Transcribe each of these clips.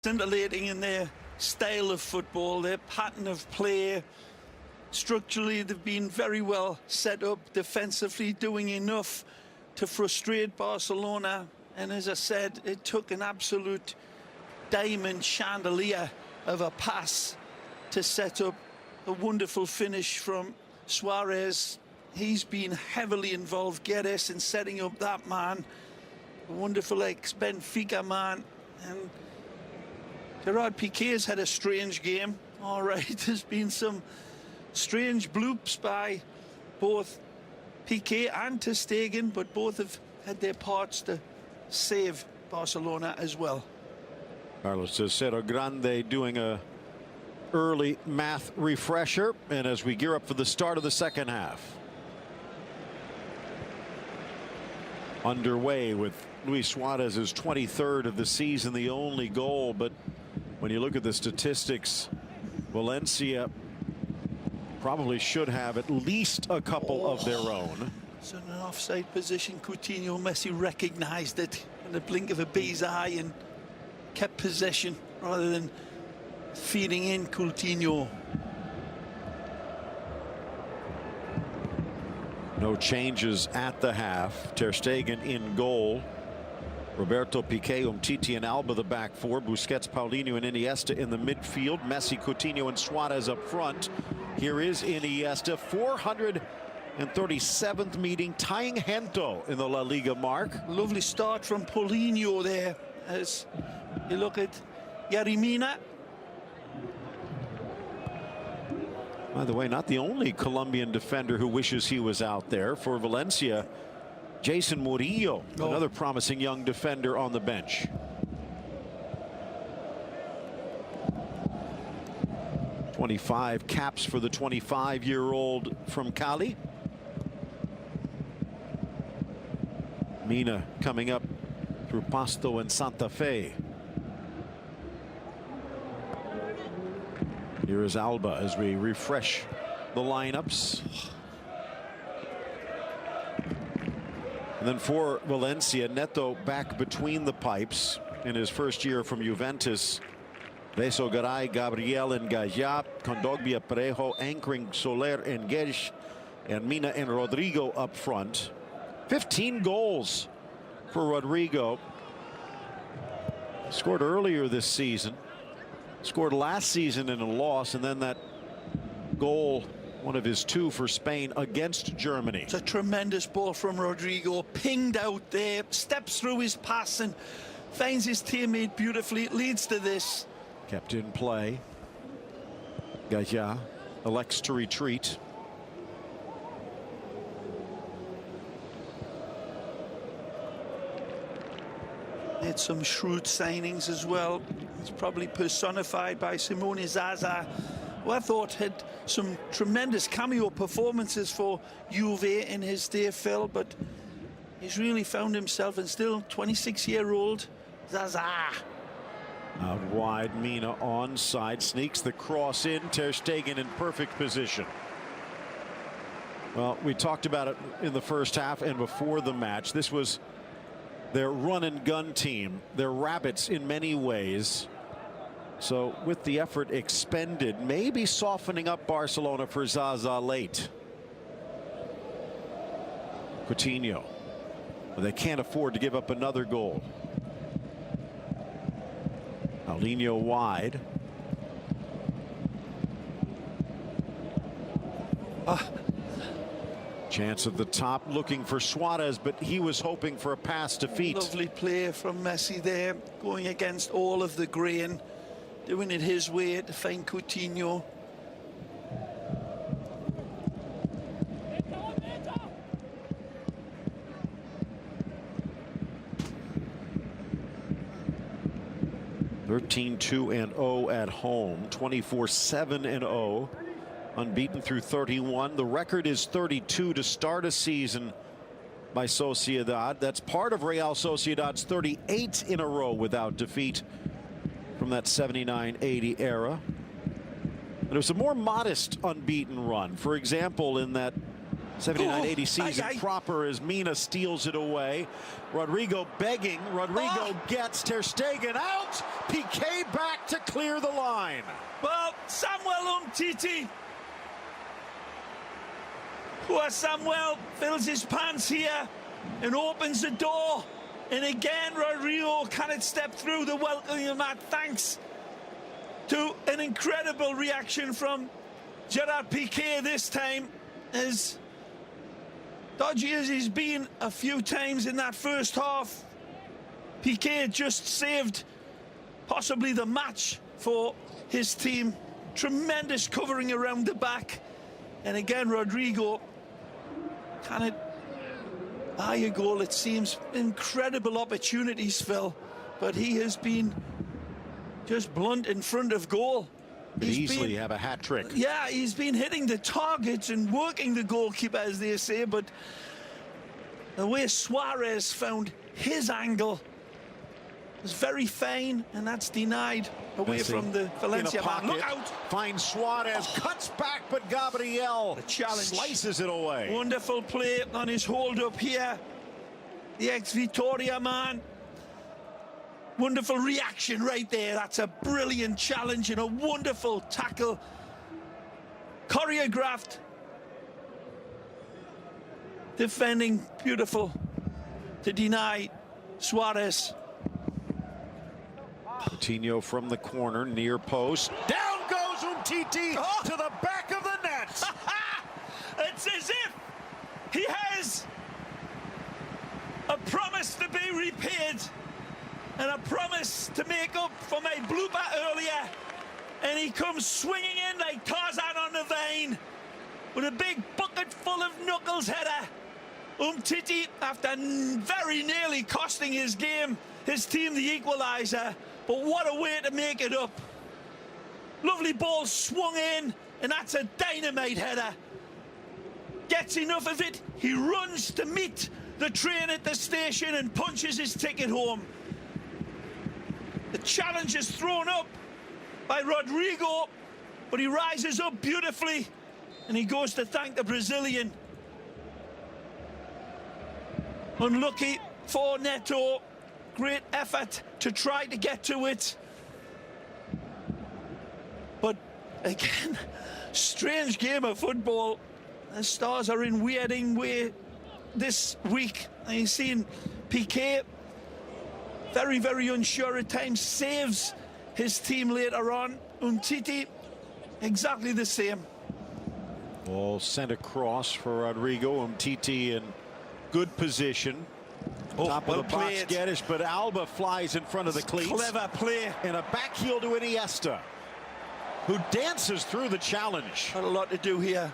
scintillating in their style of football, their pattern of play. Structurally, they've been very well set up, defensively doing enough to frustrate Barcelona. And as I said, it took an absolute diamond chandelier of a pass to set up a wonderful finish from Suarez. He's been heavily involved, Guedes, in setting up that man. A wonderful ex-Benfica man. And Gerard Piqué's had a strange game. All right, there's been some strange bloops by both Piqué and ter Stegen, but both have had their parts to save Barcelona as well. Carlos Cerro Grande doing a early math refresher, and as we gear up for the start of the second half. Underway with Luis Suarez's 23rd of the season, the only goal. But when you look at the statistics, Valencia probably should have at least a couple of their own. It's in an offside position. Coutinho, Messi recognized it in the blink of a bee's eye and kept possession rather than feeding in Coutinho. No changes at the half. Ter Stegen in goal. Roberto Piqué, Umtiti and Alba the back four. Busquets, Paulinho and Iniesta in the midfield. Messi, Coutinho and Suarez up front. Here is Iniesta, 437th meeting, tying Gento in the La Liga mark. Lovely start from Paulinho there as you look at Yarimina. By the way, not the only Colombian defender who wishes he was out there. For Valencia, Jason Murillo, another promising young defender on the bench. .25 caps for the 25-year-old from Cali. Mina coming up through Pasto and Santa Fe. Here is Alba as we refresh the lineups. And then for Valencia, Neto back between the pipes in his first year from Juventus. Beso Garay, Gabriel and Gaya, Kondogbia, Parejo anchoring Soler and Guedes, and Mina and Rodrigo up front. 15 goals for Rodrigo. Scored earlier this season. Scored last season in a loss, and then that goal, one of his two for Spain against Germany. It's a tremendous ball from Rodrigo, pinged out there, steps through his pass and finds his teammate beautifully. It leads to this. Kept in play. Gaya elects to retreat. Had some shrewd signings as well. It's probably personified by Simone Zaza, who I thought had some tremendous cameo performances for Juve in his day, Phil, but he's really found himself, and still 26-year-old Zaza. Out wide, Mina onside, sneaks the cross in. Ter Stegen in perfect position. Well, we talked about it in the first half and before the match. This was their run and gun team. They're rabbits in many ways. So with the effort expended, maybe softening up Barcelona for Zaza late. Coutinho. Well, they can't afford to give up another goal. Paulinho wide. Chance at the top, looking for Suarez, but he was hoping for a pass to feet. Lovely play from Messi there, going against all of the grain, doing it his way to find Coutinho. (13-2 and 0 at home, 24-7 and 0. Unbeaten through 31. The record is 32 to start a season by Sociedad. That's part of Real Sociedad's 38 in a row without defeat from that 79-80 era. And it was a more modest unbeaten run. For example, in that 79-80 season proper, as Mina steals it away. Rodrigo begging. Rodrigo gets Ter Stegen out. Piqué back to clear the line. Well, Samuel Umtiti. Poor Samuel fills his pants here and opens the door. And again, Rodrigo cannot step through the welcoming mat. Thanks to an incredible reaction from Gerard Piqué this time. As dodgy as he's been a few times in that first half, Piqué just saved possibly the match for his team. Tremendous covering around the back. And again, Rodrigo cannot buy a goal. It seems incredible opportunities, Phil, but he has been just blunt in front of goal. He's easily have a hat trick. Yeah, he's been hitting the targets and working the goalkeeper, as they say, but the way Suarez found his angle was very fine, and that's denied away from the Valencia man. Look out! Finds Suarez, cuts back, but Gabriel slices it away. Wonderful play on his hold-up here. The ex-Vitoria man. Wonderful reaction right there. That's a brilliant challenge and a wonderful tackle. Choreographed. Defending, beautiful to deny Suarez. Coutinho from the corner, near post. Down goes Umtiti to the back of the net. It's as if he has a promise to be repaid and a promise to make up for my blooper earlier. And he comes swinging in like Tarzan on the vine with a big bucket full of knuckles header. Umtiti, after very nearly costing his team the equaliser. But what a way to make it up. Lovely ball swung in, and that's a dynamite header. Gets enough of it, he runs to meet the train at the station and punches his ticket home. The challenge is thrown up by Rodrigo, but he rises up beautifully, and he goes to thank the Brazilian. Unlucky for Neto. Great effort to try to get to it. But again, strange game of football. The Stars are in weirding way this week. I've seen Piqué very, very unsure at times, saves his team later on. Umtiti, exactly the same. Ball sent across for Rodrigo. Umtiti in good position. Top of the box, Geddes, but Alba flies in front of the cleats. Clever play. And a back heel to Iniesta, who dances through the challenge. Got a lot to do here.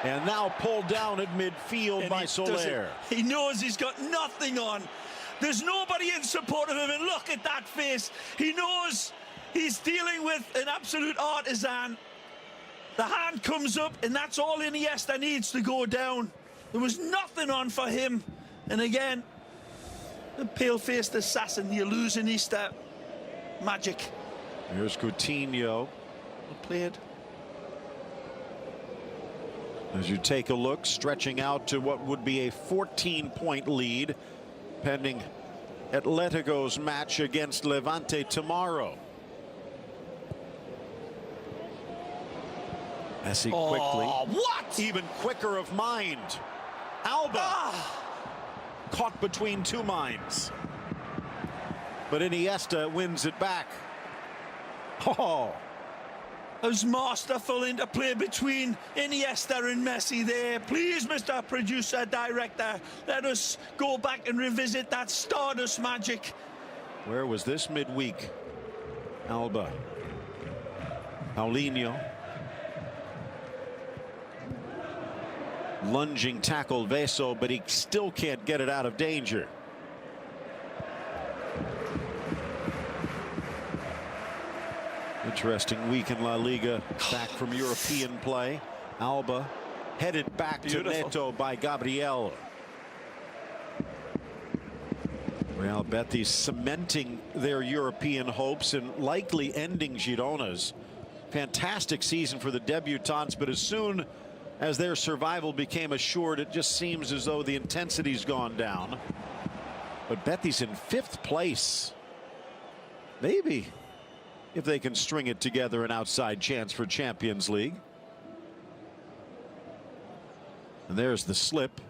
And now pulled down at midfield by Soler. He knows he's got nothing on. There's nobody in support of him, and look at that face. He knows he's dealing with an absolute artisan. The hand comes up, and that's all Iniesta needs to go down. There was nothing on for him. And again, the pale-faced assassin, the illusionista, magic. Here's Coutinho. Well played. As you take a look, stretching out to what would be a 14-point lead, pending Atletico's match against Levante tomorrow. Messi quickly. What? Even quicker of mind. Alba. Caught between two minds. But Iniesta wins it back. Oh. It was masterful interplay between Iniesta and Messi there. Please, Mr. Producer, Director, let us go back and revisit that Stardust magic. Where was this midweek? Alba. Paulinho. Lunging tackle Veso, but he still can't get it out of danger. Interesting week in La Liga, back from European play. Alba headed back to Neto by Gabriel. Real Betis cementing their European hopes and likely ending Girona's fantastic season for the debutants, but as soon as their survival became assured, it just seems as though the intensity's gone down. But Betis in 5th place. Maybe if they can string it together, an outside chance for Champions League. And there's the slip.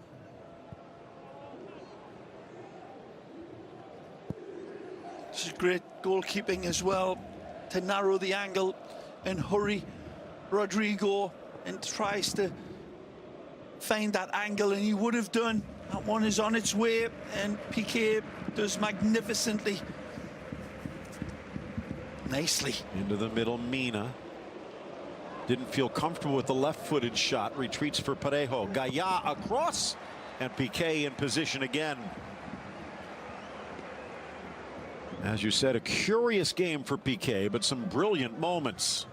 This is great goalkeeping as well, to narrow the angle and hurry Rodrigo, and tries to find that angle, and he would have done. That one is on its way, and Piqué does magnificently. Nicely. Into the middle, Mina. Didn't feel comfortable with the left-footed shot. Retreats for Parejo. Gaya across, and Piqué in position again. As you said, a curious game for Piqué, but some brilliant moments.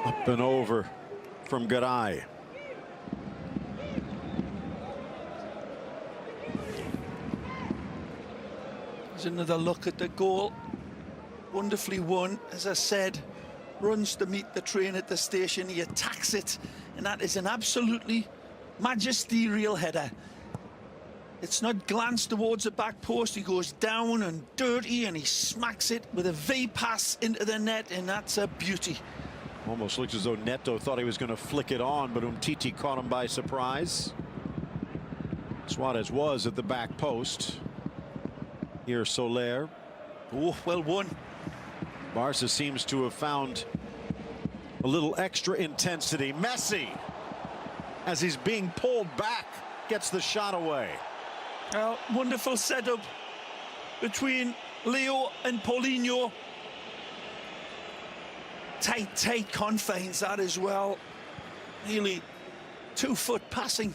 Up and over from Garay. There's another look at the goal. Wonderfully won, as I said. Runs to meet the train at the station. He attacks it, and that is an absolutely magisterial header. It's not glanced towards the back post. He goes down and dirty, and he smacks it with a V pass into the net, and that's a beauty. Almost looks as though Neto thought he was going to flick it on, but Umtiti caught him by surprise. Suarez was at the back post. Here Soler. Oh, well won. Barca seems to have found a little extra intensity. Messi, as he's being pulled back, gets the shot away. Well, wonderful setup between Leo and Paulinho. Tight confines, that as well. Nearly 2-foot passing.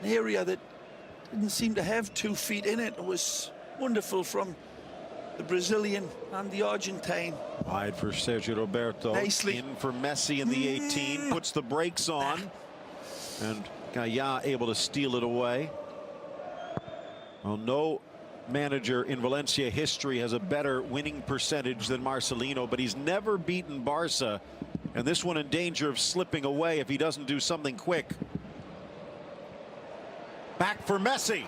An area that didn't seem to have 2 feet in it. It was wonderful from the Brazilian and the Argentine. Wide for Sergio Roberto. Nicely. In for Messi in the 18. Puts the brakes on. And Gaya able to steal it away. Well, no manager in Valencia history has a better winning percentage than Marcelino, but he's never beaten Barca. And this one in danger of slipping away if he doesn't do something quick. Back for Messi.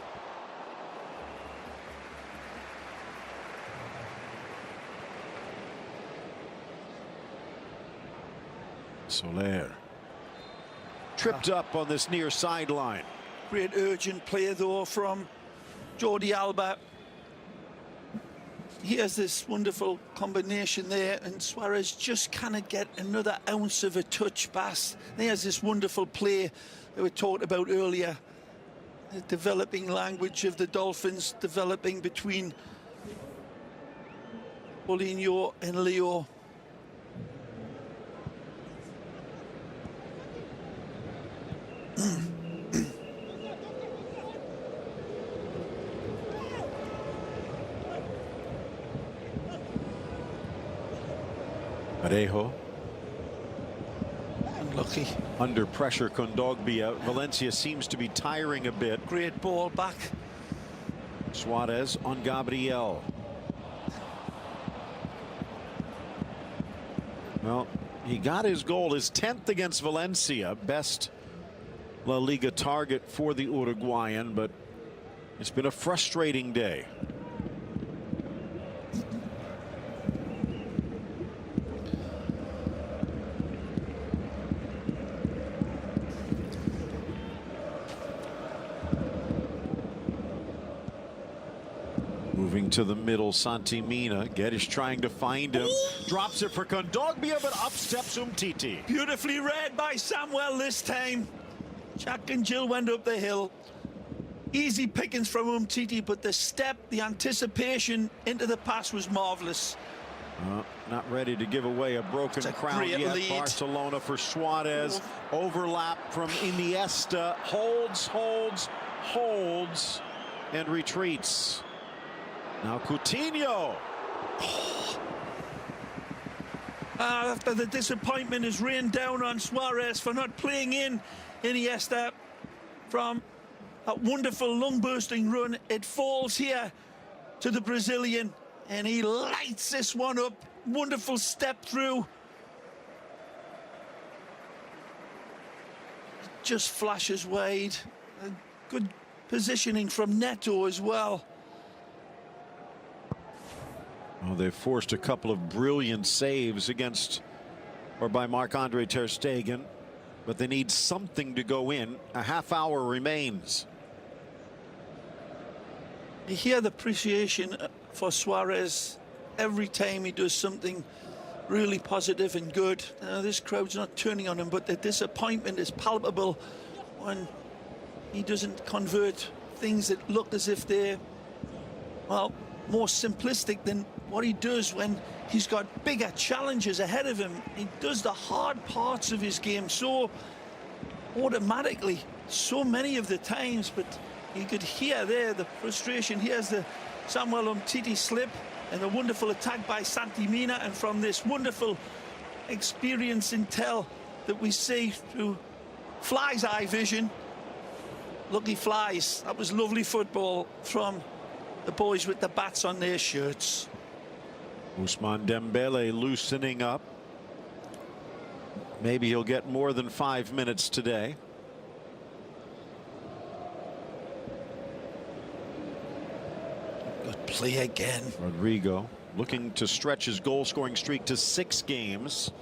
Soler tripped up on this near sideline. Great urgent play though from Jordi Alba. He has this wonderful combination there, and Suarez just cannot get another ounce of a touch pass. He has this wonderful play that we talked about earlier. The developing language of the Dolphins, developing between Paulinho and Leo. Parejo. Unlucky. Under pressure, Kondogbia. Valencia seems to be tiring a bit. Great ball back. Suarez on Gabriel. Well, he got his goal, his 10th against Valencia. Best La Liga target for the Uruguayan, but it's been a frustrating day. Moving to the middle, Santi Mina. Geddes trying to find him. Drops it for Kondogbia, but up steps Umtiti. Beautifully read by Samuel this time. Jack and Jill went up the hill. Easy pickings from Umtiti, but the step, the anticipation into the pass was marvelous. Not ready to give away a broken crown yet. Lead. Barcelona for Suarez. Overlap from Iniesta. Holds, and retreats. Now Coutinho. After the disappointment is rained down on Suarez for not playing in Iniesta from that wonderful lung-bursting run, it falls here to the Brazilian, and he lights this one up wonderful step through. Just flashes wide. Good positioning from Neto as well. Well, they've forced a couple of brilliant saves against or by Marc-Andre ter Stegen, but they need something to go in. A half hour remains. You hear the appreciation for Suarez every time he does something really positive and good. This crowd's not turning on him, but the disappointment is palpable when he doesn't convert things that look as if they're, well, more simplistic than what he does when he's got bigger challenges ahead of him. He does the hard parts of his game so automatically, so many of the times, but you could hear there the frustration. Here's the Samuel Umtiti slip and the wonderful attack by Santi Mina, and from this wonderful experience intel that we see through Fly's eye vision. Lucky Flies. That was lovely football from the boys with the bats on their shirts. Ousmane Dembele loosening up. Maybe he'll get more than 5 minutes today. Good play again. Rodrigo looking to stretch his goal scoring streak to 6 games.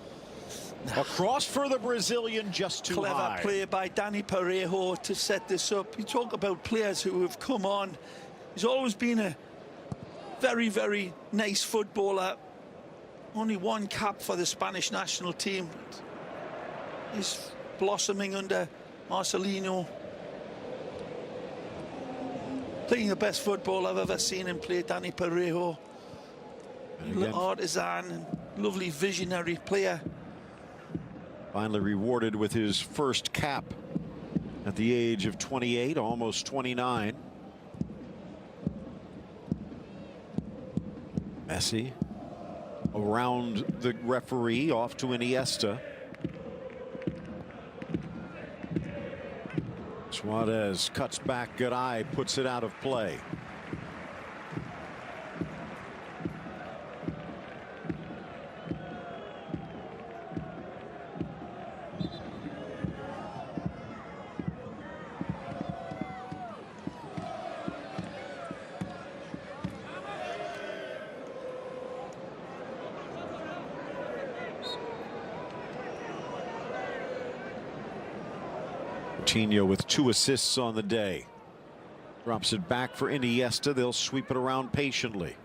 Across for the Brazilian, just too Clever high. play by Dani Parejo to set this up. You talk about players who have come on. He's always been a very, very nice footballer. Only one cap for the Spanish national team. He's blossoming under Marcelino. Playing the best football I've ever seen him play, Dani Parejo. Artisan and lovely visionary player. Finally rewarded with his first cap at the age of 28, almost 29. Messi around the referee, off to Iniesta. Suarez cuts back, good eye, puts it out of play. Coutinho with 2 assists on the day. Drops it back for Iniesta. They'll sweep it around patiently.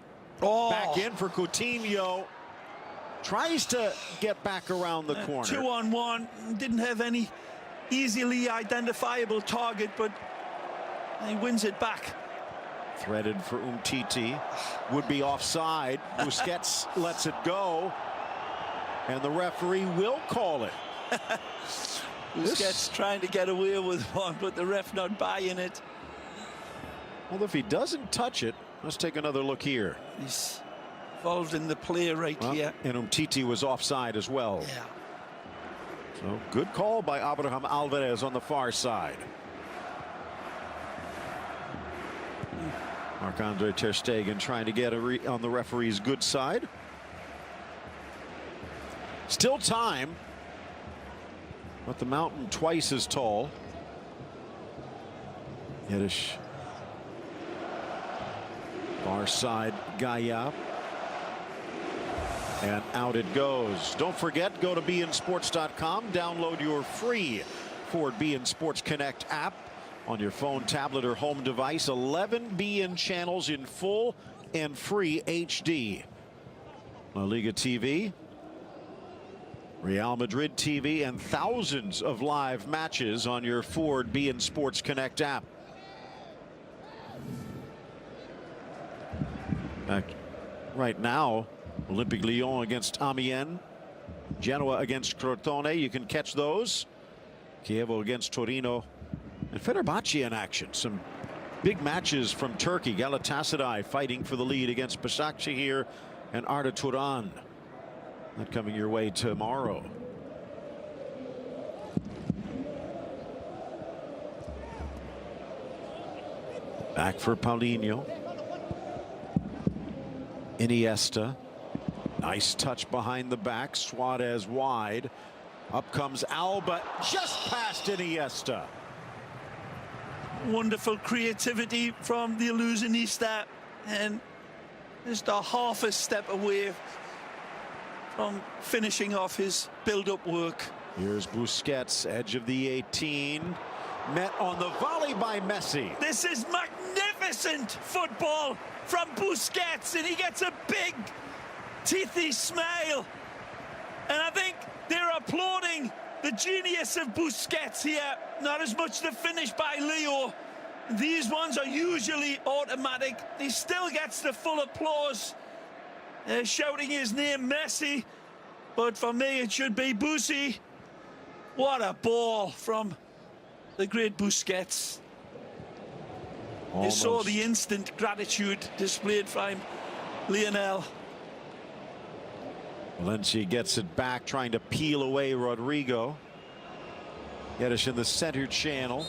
Oh. Back in for Coutinho. Tries to get back around the corner. 2-on-1. Didn't have any easily identifiable target, but he wins it back. Threaded for Umtiti. Would be offside. Busquets lets it go. And the referee will call it. Busquets trying to get away with one, but the ref not buying it. Well, if he doesn't touch it, let's take another look here. He's involved in the play right here. And Umtiti was offside as well. Yeah. So good call by Abraham Alvarez on the far side. Marc-Andre ter Stegen trying to get on the referee's good side. Still time. But the mountain twice as tall. Yedish. Far side, Gaia. And out it goes. Don't forget, go to beInSports.com. Download your free Ford beIN Sports Connect app on your phone, tablet, or home device. 11 beIN channels in full and free HD. La Liga TV. Real Madrid TV, and thousands of live matches on your Ford beIN Sports Connect app. Right now, Olympique Lyon against Amiens, Genoa against Crotone. You can catch those. Chievo against Torino, and Fenerbahce in action. Some big matches from Turkey. Galatasaray fighting for the lead against Başakşehir and Arda Turan. That coming your way tomorrow. Back for Paulinho. Iniesta. Nice touch behind the back. Suarez wide. Up comes Alba, just past Iniesta. Wonderful creativity from the illusionista, and just a half a step away from finishing off his build-up work. Here's Busquets, edge of the 18. Met on the volley by Messi. This is magnificent football from Busquets, and he gets a big, teethy smile. And I think they're applauding the genius of Busquets here, not as much the finish by Leo. These ones are usually automatic. He still gets the full applause. They're shouting his name, Messi, but for me it should be Busi. What a ball from the great Busquets. Almost. You saw the instant gratitude displayed from Lionel. Valencia gets it back, trying to peel away Rodrigo. Geddes in the center channel.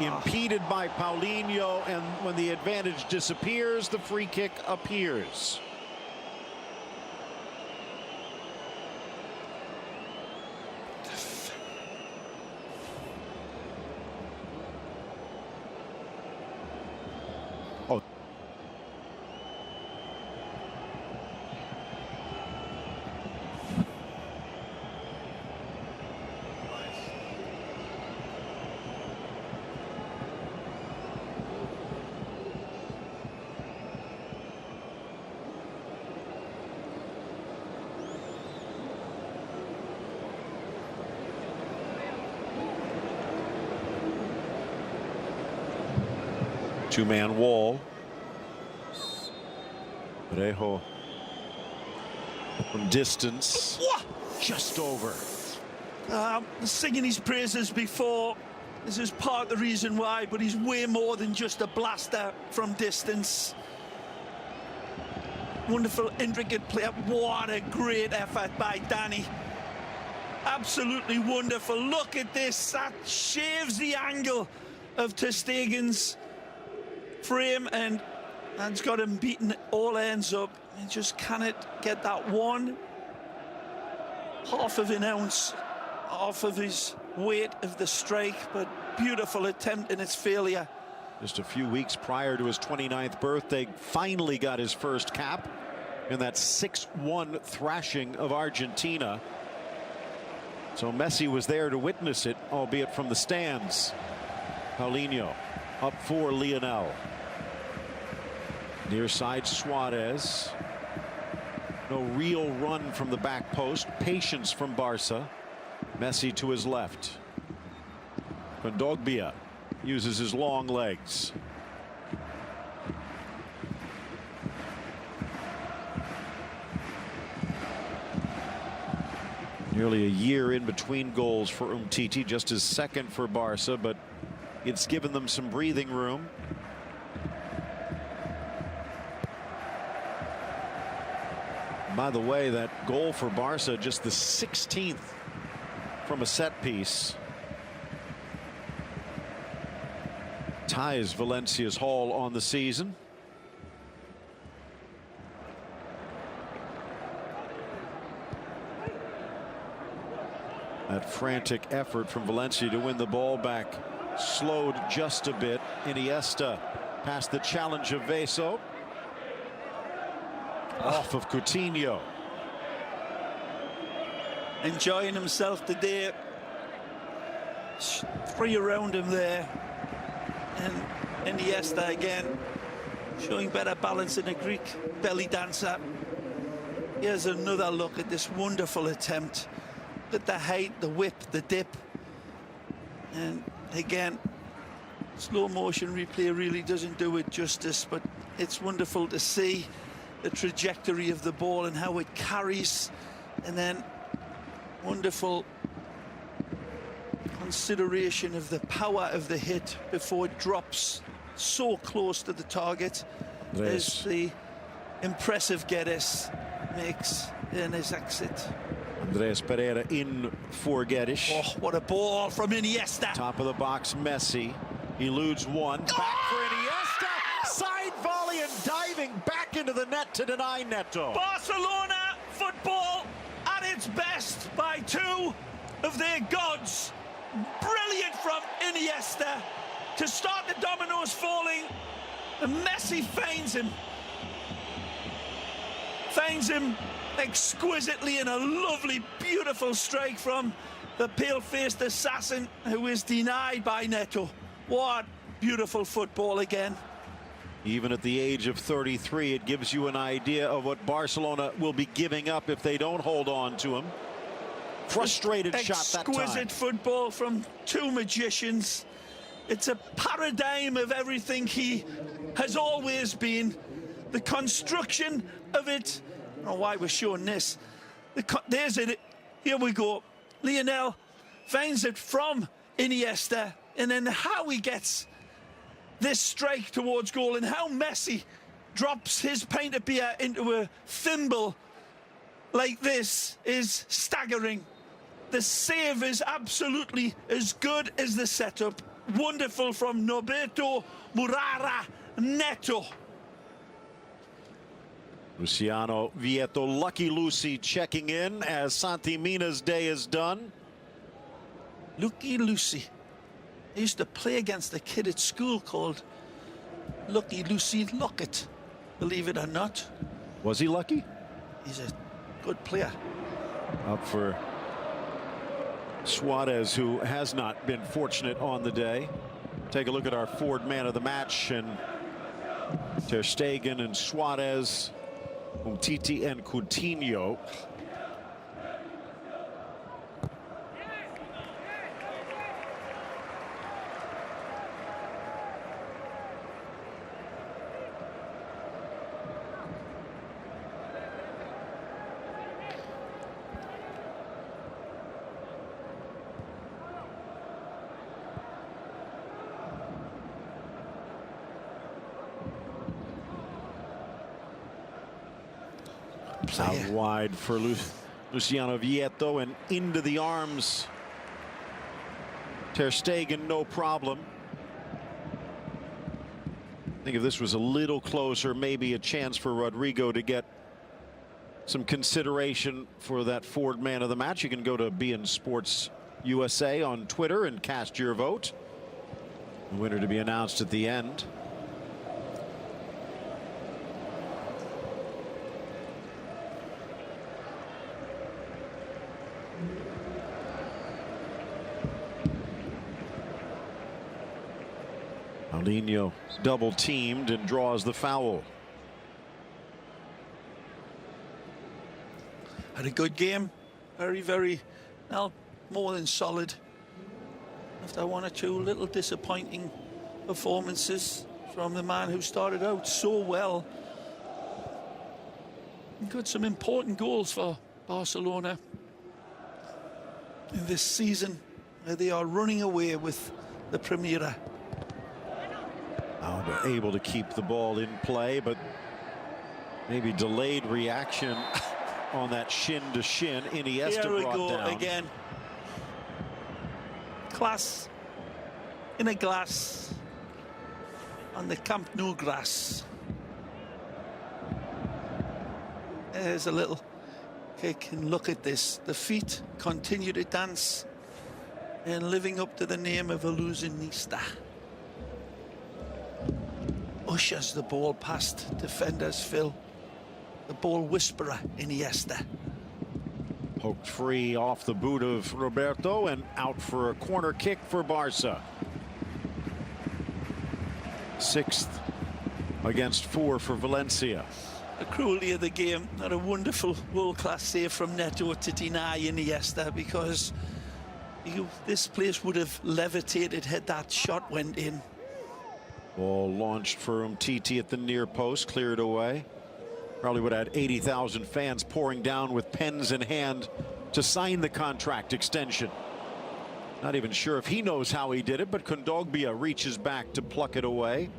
Impeded by Paulinho, and when the advantage disappears, the free kick appears. Oh. Two-man wall. Parejo from distance. Just over. Singing his praises before. This is part of the reason why, but he's way more than just a blaster from distance. Wonderful, intricate play. What a great effort by Danny. Absolutely wonderful. Look at this. That shaves the angle of ter Stegen's frame, and it's got him beaten all ends up. He just cannot get that one half of an ounce off of his weight of the strike, but beautiful attempt in its failure. Just a few weeks prior to his 29th birthday, finally got his first cap in that 6-1 thrashing of Argentina. So Messi was there to witness it, albeit from the stands. Paulinho up for Lionel. Near side Suarez. No real run from the back post. Patience from Barca. Messi to his left. Kondogbia uses his long legs. Nearly a year in between goals for Umtiti, just his second for Barca, but it's given them some breathing room. By the way, that goal for Barca, just the 16th from a set piece, ties Valencia's haul on the season. That frantic effort from Valencia to win the ball back slowed just a bit. Iniesta past the challenge of Veso. Off of Coutinho. Enjoying himself today. Three around him there. And Iniesta again showing better balance in a Greek belly dancer. Here's another look at this wonderful attempt. At the height, the whip, the dip. And again, slow motion replay really doesn't do it justice, but it's wonderful to see the trajectory of the ball and how it carries, and then wonderful consideration of the power of the hit before it drops so close to the target. As the impressive Geddes makes in his exit. Andres Pereira in for Geddes. Oh, what a ball from Iniesta. Top of the box, Messi eludes one. Back for Iniesta. Side volley and diving back into the net to deny Neto. Barcelona Football at its best by two of their gods. Brilliant from Iniesta to start the dominoes falling. And Messi finds him exquisitely in a lovely, beautiful strike from the pale-faced assassin who is denied by Neto. What beautiful football again. Even at the age of 33, it gives you an idea of what Barcelona will be giving up if they don't hold on to him. Frustrated shot that time. Exquisite football from two magicians. It's a paradigm of everything he has always been. The construction of it. I don't know why we're showing this. There's it. Here we go. Lionel finds it from Iniesta, and then how he gets this strike towards goal and how Messi drops his pint of beer into a thimble like this is staggering. The save is absolutely as good as the setup. Wonderful from Norberto Murara Neto. Luciano Vieto, Lucky Lucy checking in as Santi Mina's day is done. Lucky Lucy. I used to play against a kid at school called Lucky Lucy Lockett, believe it or not. Was he lucky? He's a good player. Up for Suarez, who has not been fortunate on the day. Take a look at our Ford man of the match, and Ter Stegen and Suarez, Umtiti and Coutinho. Out wide for Luciano Vieto and into the arms. Ter Stegen, no problem. I think if this was a little closer, maybe a chance for Rodrigo to get some consideration for that Ford man of the match. You can go to beIN Sports USA on Twitter and cast your vote. The winner to be announced at the end. Paulinho double teamed and draws the foul. Had a good game. Very, well, more than solid. After one or two little disappointing performances from the man who started out so well. And got some important goals for Barcelona in this season, where they are running away with the Primera. Able to keep the ball in play, but maybe delayed reaction on that shin to shin. Iniesta Here we brought go down. again. Class in a glass on the Camp Nou grass. There's a little kick, and look at this. The feet continue to dance and living up to the name of Illusionista. Ushers the ball past defenders, Phil. The ball whisperer, Iniesta. Poked free off the boot of Roberto and out for a corner kick for Barca. 6th against 4 for Valencia. The cruelty of the game. Not a wonderful world-class save from Neto to deny Iniesta, because this place would have levitated had that shot went in. Ball launched for Umtiti at the near post, cleared away. Probably would have had 80,000 fans pouring down with pens in hand to sign the contract extension. Not even sure if he knows how he did it, but Kondogbia reaches back to pluck it away.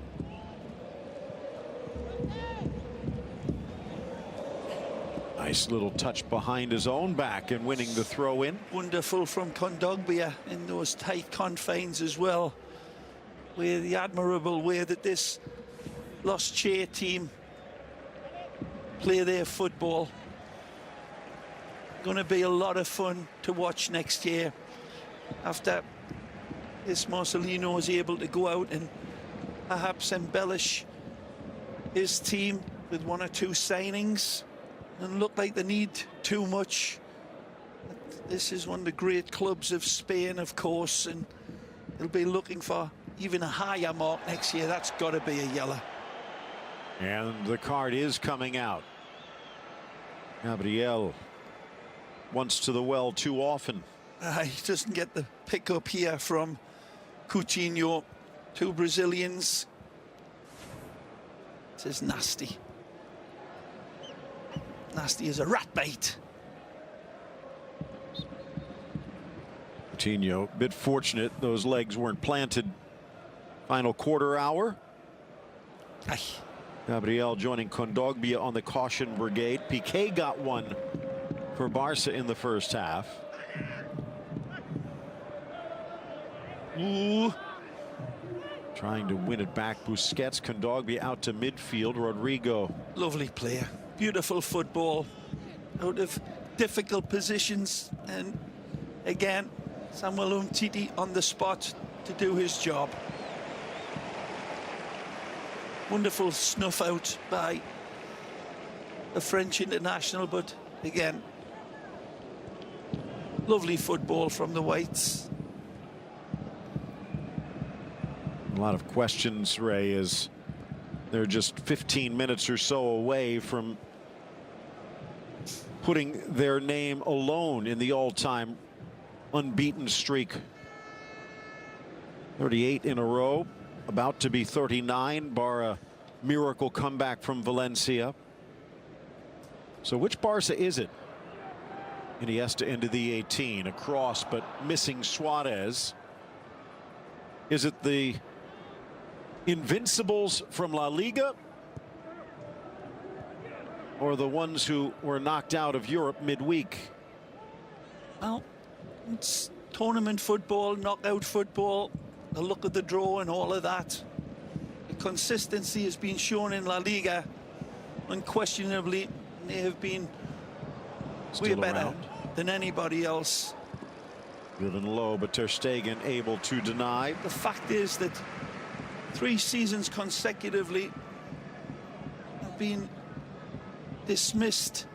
Nice little touch behind his own back and winning the throw in. Wonderful from Kondogbia in those tight confines as well. Where the admirable way that this Los Che team play their football. going to be a lot of fun to watch next year after this Marcelino is able to go out and perhaps embellish his team with 1 or 2 signings and look like they need too much. This is one of the great clubs of Spain, of course, and they'll be looking for even a higher mark next year. That's got to be a yellow. And the card is coming out. Gabriel once to the well too often. He doesn't get the pick up here from Coutinho. 2 Brazilians. This is nasty. Nasty as a rat bait. Coutinho, a bit fortunate those legs weren't planted. Final quarter hour. Aye. Gabriel joining Kondogbia on the caution brigade. Piqué got one for Barca in the first half. Ooh. Trying to win it back. Busquets, Kondogbia out to midfield. Rodrigo. Lovely player. Beautiful football. Out of difficult positions. And again, Samuel Umtiti on the spot to do his job. Wonderful snuff out by the French international, but again, lovely football from the Whites. A lot of questions, Ray, as they're just 15 minutes or so away from putting their name alone in the all-time unbeaten streak. 38 in a row, about to be 39, bar a miracle comeback from Valencia. So which Barca is it? Iniesta into the 18, across but missing Suarez. Is it the Invincibles from La Liga, or the ones who were knocked out of Europe midweek? Well, it's tournament football, knockout football, the look of the draw and all of that. The consistency has been shown in La Liga. Unquestionably, they have been way better than anybody else. Driven low, but Ter Stegen able to deny. The fact is that 3 seasons consecutively have been dismissed,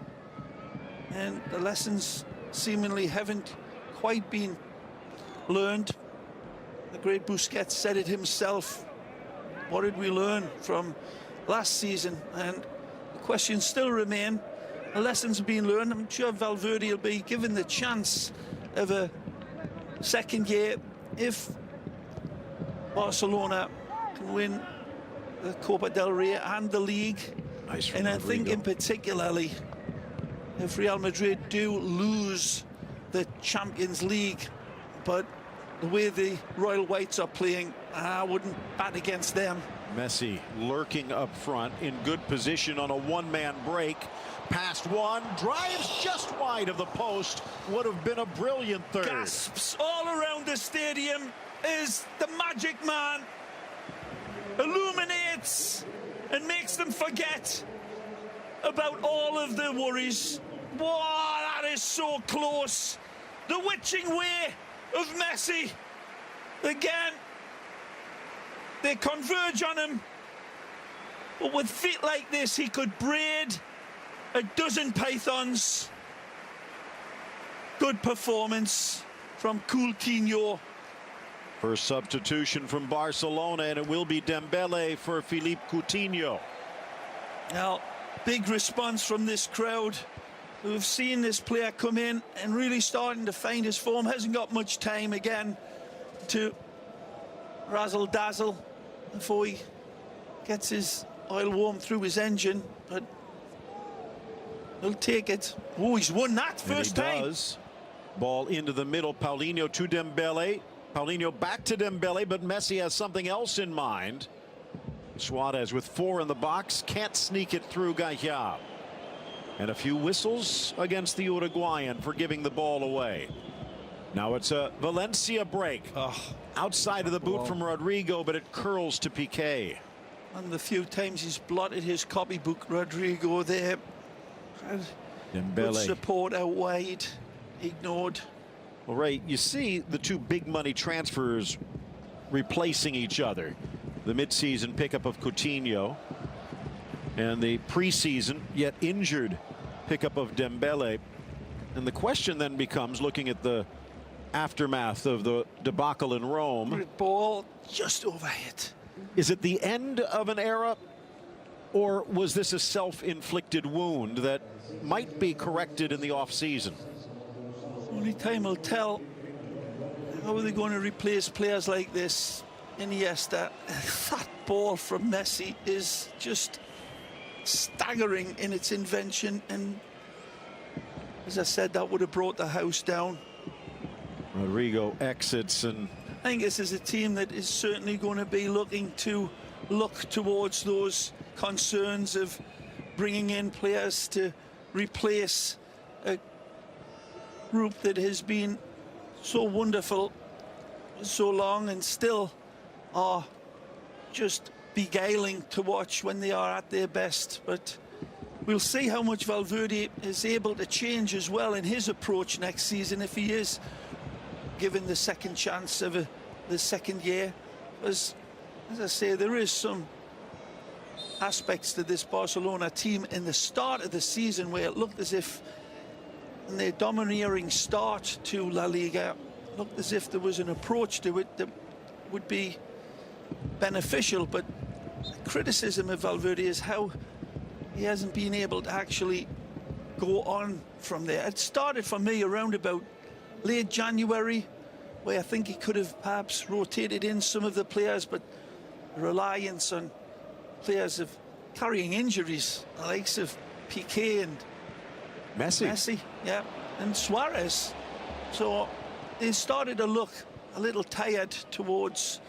and the lessons seemingly haven't quite been learned. The great Busquets said it himself. What did we learn from last season? And the questions still remain. The lessons have been learned. I'm sure Valverde will be given the chance of a second year if Barcelona can win the Copa del Rey and the league. Nice. And I think in particularly if Real Madrid do lose the Champions League, but the way the Royal Whites are playing, I wouldn't bat against them. Messi lurking up front in good position on a one-man break. Past one, drives just wide of the post. Would have been a brilliant third. Gasps all around the stadium is the magic man. Illuminates and makes them forget about all of their worries. Wow, that is so close. The witching way of Messi. Again, they converge on him. But with feet like this, he could braid a dozen pythons. Good performance from Coutinho. First substitution from Barcelona, and it will be Dembele for Philippe Coutinho. Now, big response from this crowd who have seen this player come in and really starting to find his form. Hasn't got much time again to razzle dazzle before he gets his oil warm through his engine, but he'll take it. Oh, he's won that first time. Does. Ball into the middle. Paulinho to Dembele. Paulinho back to Dembele, but Messi has something else in mind. Suarez with 4 in the box, can't sneak it through Gaia. And a few whistles against the Uruguayan for giving the ball away. Now it's a Valencia break. Outside of the boot from Rodrigo, but it curls to Piqué. And the few times he's blotted his copybook, Rodrigo there. Good Dembele. support out wide, ignored. Well, Ray, you see the two big money transfers replacing each other. The midseason pickup of Coutinho and the preseason yet injured pickup of Dembele. And the question then becomes, looking at the aftermath of the debacle in Rome, Good ball just overhit. is it the end of an era, or was this a self-inflicted wound that might be corrected in the off-season? Only time will tell. How are they going to replace players like this? Iniesta, that ball from Messi is just staggering in its invention, and as I said, that would have brought the house down. Rodrigo exits, and I think this is a team that is certainly going to be looking to look towards those concerns of bringing in players to replace a group that has been so wonderful so long and still are just beguiling to watch when they are at their best. But we'll see how much Valverde is able to change as well in his approach next season, if he is given the second chance of the second year. As I say, there is some aspects to this Barcelona team in the start of the season where it looked as if, in their domineering start to La Liga, looked as if there was an approach to it that would be beneficial. But the criticism of Valverde is how he hasn't been able to actually go on from there. It started for me around about late January, where I think he could have perhaps rotated in some of the players, but the reliance on players of carrying injuries, the likes of Piqué and Messi, yeah, and Suarez. So they started to look a little tired towards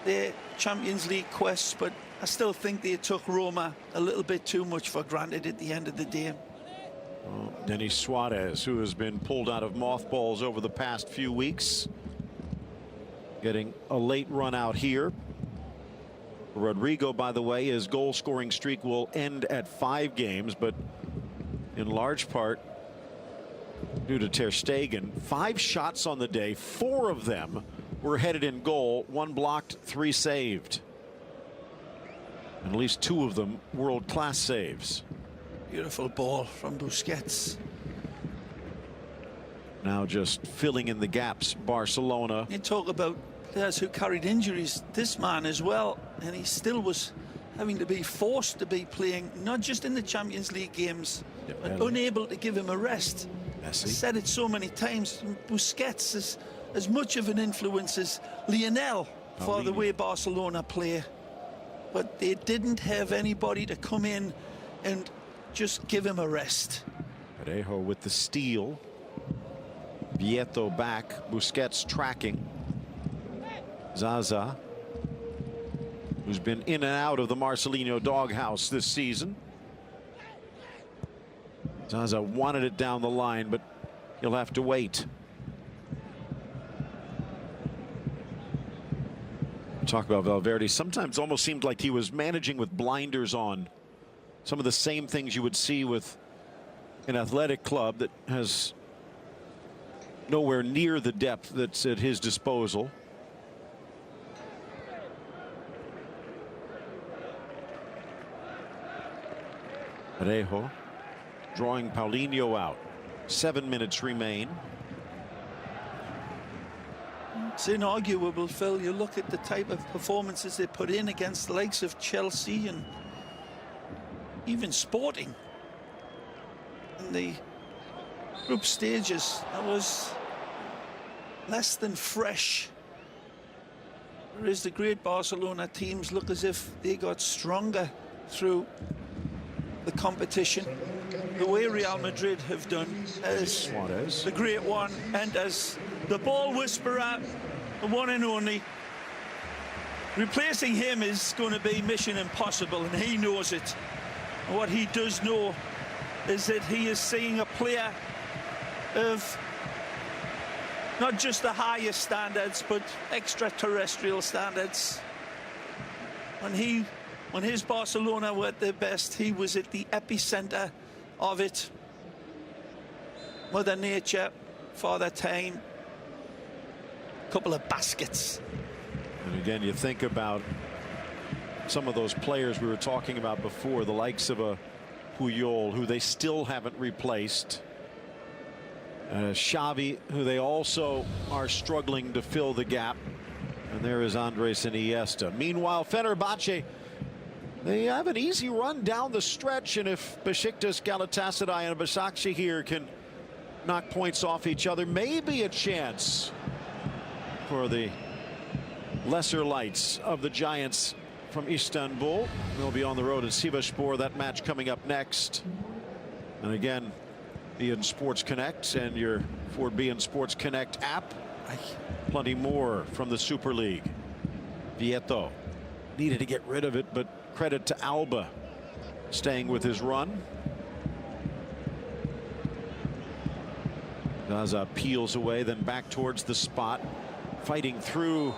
their Champions League quests, but I still think they took Roma a little bit too much for granted at the end of the day. well, Denis Suarez, who has been pulled out of mothballs over the past few weeks, getting a late run out here. Rodrigo, by the way, his goal scoring streak will end at 5 games, but in large part due to Ter Stegen. 5 shots on the day, 4 of them were headed in goal, 1 blocked, 3 saved, and at least 2 of them world-class saves. Beautiful ball from Busquets. Now just filling in the gaps, Barcelona. You talk about players who carried injuries, this man as well, and he still was having to be forced to be playing, not just in the Champions League games, but unable to give him a rest. Messi. I said it so many times, Busquets is as much of an influence as Lionel for the way Barcelona play, but they didn't have anybody to come in and just give him a rest. Parejo with the steal. Vieto back, Busquets tracking. Zaza, who's been in and out of the Marcelino doghouse this season. Zaza wanted it down the line, but he'll have to wait. Talk about Valverde. Sometimes almost seemed like he was managing with blinders on. Some of the same things you would see with an athletic club that has nowhere near the depth that's at his disposal. Parejo drawing Paulinho out. 7 minutes remain. It's inarguable, Phil. You look at the type of performances they put in against the likes of Chelsea and even Sporting in the group stages. That was less than fresh. Whereas the great Barcelona teams look as if they got stronger through the competition, the way Real Madrid have done as Suarez, the great one, and as the ball whisperer, the one and only. Replacing him is going to be mission impossible, and he knows it. And what he does know is that he is seeing a player of not just the highest standards, but extraterrestrial standards. When his Barcelona were at their best, he was at the epicenter of it. Mother Nature, Father Time. Couple of baskets. And again, you think about some of those players we were talking about before, the likes of a Puyol, who they still haven't replaced. Xavi, who they also are struggling to fill the gap. And there is Andres Iniesta. Meanwhile, Fenerbahce, they have an easy run down the stretch, and if Besiktas, Galatasaray, and Başakşehir can knock points off each other, maybe a chance for the lesser lights of the Giants from Istanbul. They'll be on the road at Sivasspor. That match coming up next. And again, beIN Sports Connect and your Ford beIN Sports Connect app. Plenty more from the Super League. Vieto needed to get rid of it, but credit to Alba staying with his run. Gaza peels away, then back towards the spot, fighting through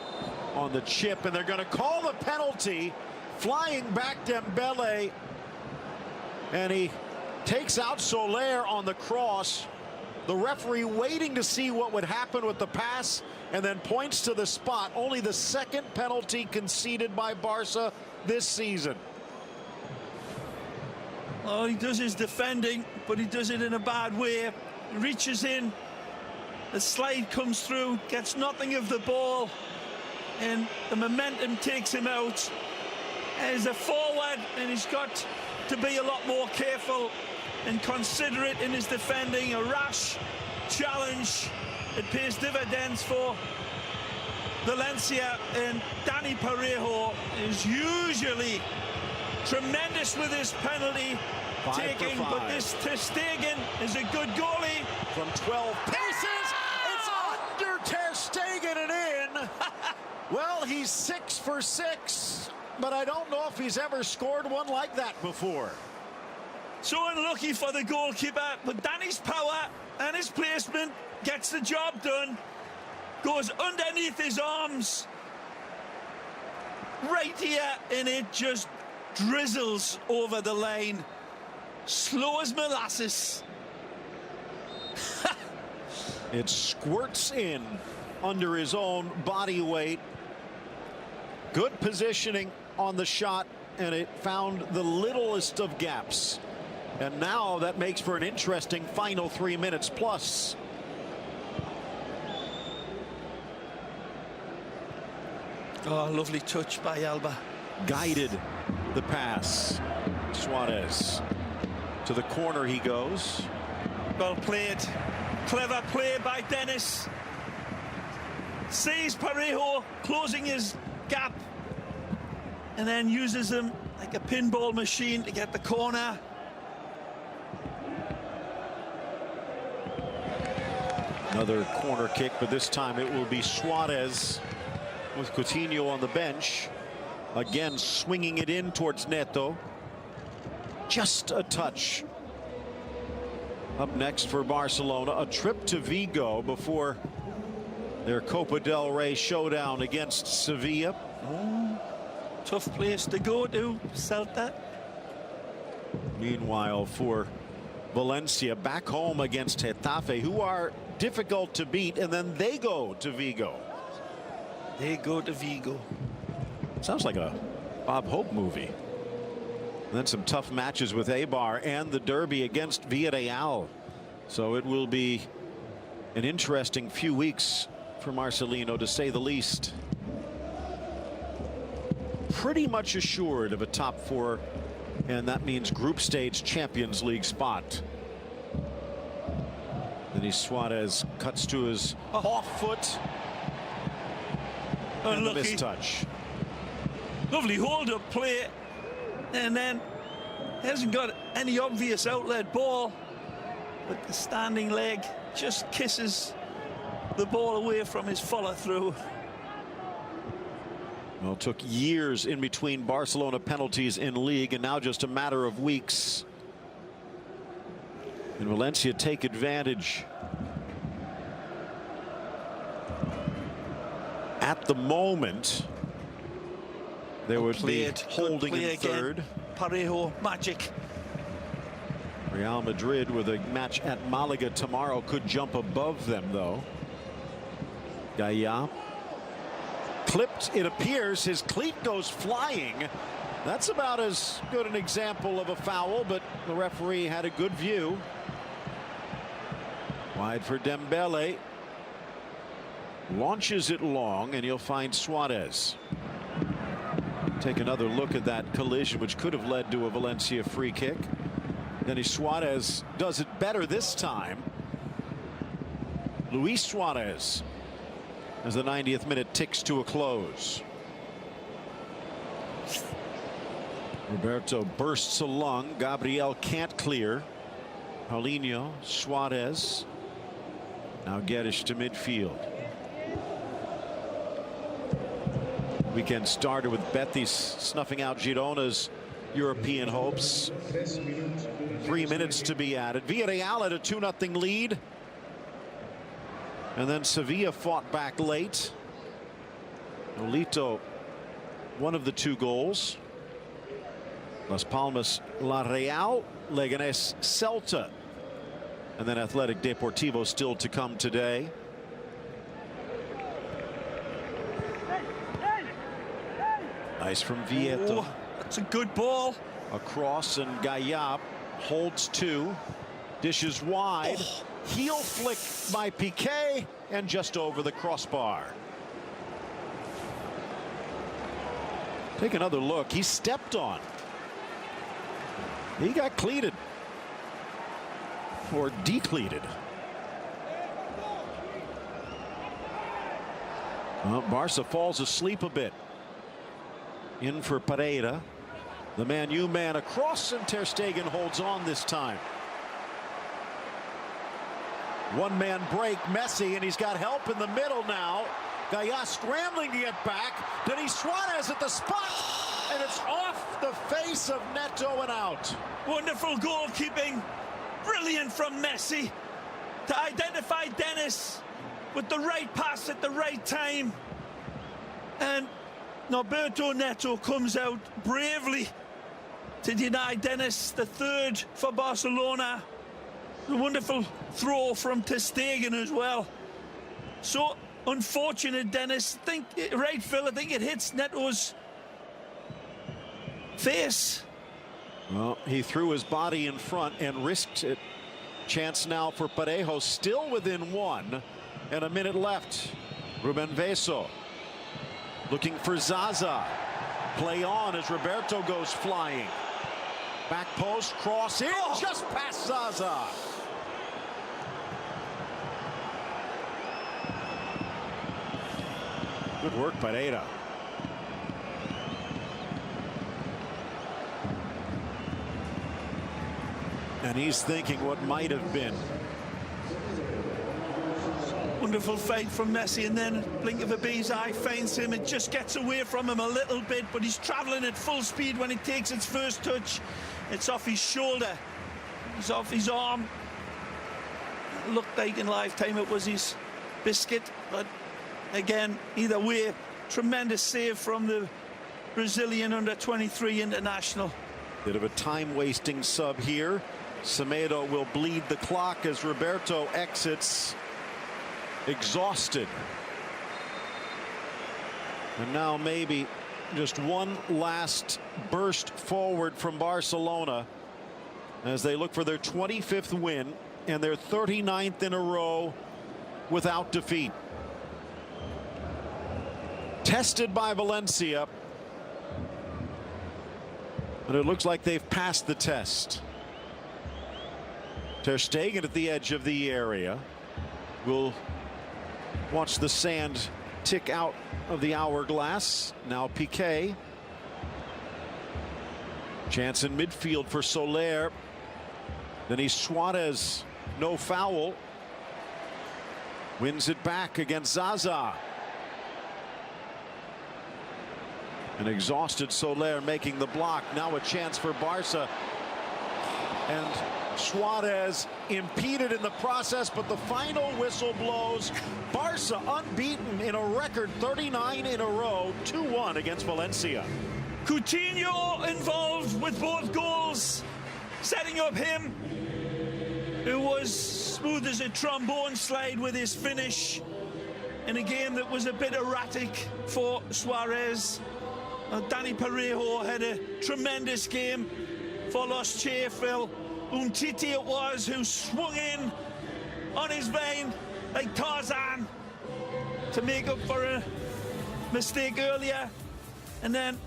on the chip, and they're going to call the penalty. Flying back Dembele, and he takes out Soler on the cross. The referee waiting to see what would happen with the pass, and then points to the spot. Only the second penalty conceded by Barca this season. Oh, he does his defending, but he does it in a bad way. He reaches in, the slide comes through, gets nothing of the ball, and the momentum takes him out. As a forward, and he's got to be a lot more careful and considerate in his defending. A rash challenge. It pays dividends for Valencia, and Dani Parejo is usually tremendous with his penalty taking, but this Ter Stegen is a good goalie. From 12 paces, it's under Ter Stegen and in. Well, he's 6 for 6, but I don't know if he's ever scored one like that before. So unlucky for the goalkeeper, but Danny's power and his placement gets the job done. Goes underneath his arms right here, and it just drizzles over the line. Slow as molasses. It squirts in under his own body weight. Good positioning on the shot, and it found the littlest of gaps. And now that makes for an interesting final 3 minutes plus. Oh, lovely touch by Alba. Guided the pass. Suarez to the corner he goes. Well played. Clever play by Dennis. Sees Parejo closing his gap, and then uses him like a pinball machine to get the corner. Another corner kick, but this time it will be Suarez with Coutinho on the bench. Again, swinging it in towards Neto. Just a touch. Up next for Barcelona, a trip to Vigo before their Copa del Rey showdown against Sevilla. Oh, tough place to go to, Celta. Meanwhile, for Valencia, back home against Getafe, who are difficult to beat, and then they go to Vigo. They go to Vigo. Sounds like a Bob Hope movie. And then some tough matches with Eibar and the derby against Villarreal. So it will be an interesting few weeks for Marcelino, to say the least. Pretty much assured of a top 4, and that means group stage Champions League spot. Then Suarez cuts to his off foot. And the mistouch. Lovely hold-up play, and then hasn't got any obvious outlet ball, but the standing leg just kisses the ball away from his follow-through. Well, it took years in between Barcelona penalties in league, and now just a matter of weeks. And Valencia take advantage. At the moment, they would be holding in third. Parejo, magic. Real Madrid with a match at Malaga tomorrow could jump above them, though. Gaia clipped, it appears. His cleat goes flying. That's about as good an example of a foul, but the referee had a good view. Wide for Dembele. Launches it long, and he'll find Suarez. Take another look at that collision, which could have led to a Valencia free kick. Then Suarez does it better this time. Luis Suarez, as the 90th minute ticks to a close. Roberto bursts along. Gabriel can't clear. Paulinho, Suarez. Now Guedes to midfield. Weekend started with Betis snuffing out Girona's European hopes. 3 minutes to be added. Villarreal at a 2-0 lead. And then Sevilla fought back late. Nolito, one of the 2 goals. Las Palmas, La Real, Leganés, Celta. And then Athletic Deportivo still to come today. Nice from Vieto. Oh, that's a good ball. Across, and Gaia holds 2. Dishes wide. Oh. Heel flick by Piqué, and just over the crossbar. Take another look. He stepped on. He got cleated. Or decleated. Well, Barca falls asleep a bit. In for Pereira. The Man U man across, and Ter Stegen holds on this time. One-man break, Messi, and he's got help in the middle now. Gaia scrambling to get back. Denis Suarez at the spot, and it's off the face of Neto and out. Wonderful goalkeeping. Brilliant from Messi to identify Dennis with the right pass at the right time. And Norberto Neto comes out bravely to deny Dennis the 3rd for Barcelona. A wonderful throw from Ter Stegen as well. So unfortunate, Dennis. Right, Phil, I think it hits Neto's face. Well, he threw his body in front and risked it. Chance now for Parejo, still within 1, and a minute left. Ruben Veso looking for Zaza. Play on as Roberto goes flying. Back post, cross in, just past Zaza. Good work, Pereira. And he's thinking what might have been. Wonderful fight from Messi, and then blink of a bee's eye finds him. It just gets away from him a little bit, but he's traveling at full speed when it takes its first touch. It's off his shoulder. It's off his arm. It looked like in lifetime it was his biscuit, but again, either way, tremendous save from the Brazilian under-23 international. Bit of a time-wasting sub here. Semedo will bleed the clock as Roberto exits exhausted. And now maybe just one last burst forward from Barcelona as they look for their 25th win and their 39th in a row without defeat. Tested by Valencia, and it looks like they've passed the test. Ter Stegen at the edge of the area. We'll watch the sand tick out of the hourglass. Now Piqué. Chance in midfield for Soler. Denis Suarez, no foul. Wins it back against Zaza. An exhausted Soler making the block. Now a chance for Barca. And Suarez impeded in the process, but the final whistle blows. Barca unbeaten in a record 39 in a row, 2-1 against Valencia. Coutinho involved with both goals, setting up him who was smooth as a trombone slide with his finish in a game that was a bit erratic for Suarez. Danny Parejo had a tremendous game for Los Chefil. Umtiti it was who swung in on his vein like Tarzan to make up for a mistake earlier. And then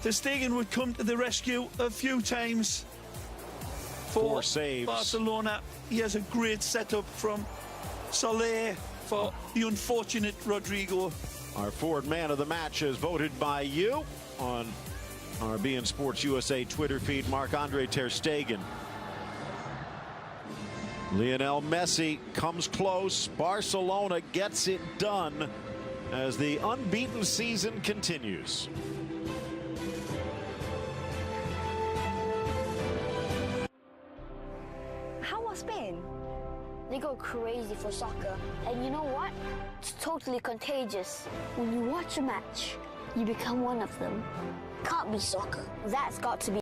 Ter Stegen would come to the rescue a few times for 4 saves. Barcelona. He has a great setup from Soler for the unfortunate Rodrigo. Our forward man of the match is voted by you on our beIN Sports USA Twitter feed. Marc-Andre Ter Stegen. Lionel Messi comes close. Barcelona gets it done as the unbeaten season continues. How was Spain? They go crazy for soccer. And you know what? It's totally contagious. When you watch a match, you become one of them. Can't be soccer. That's got to be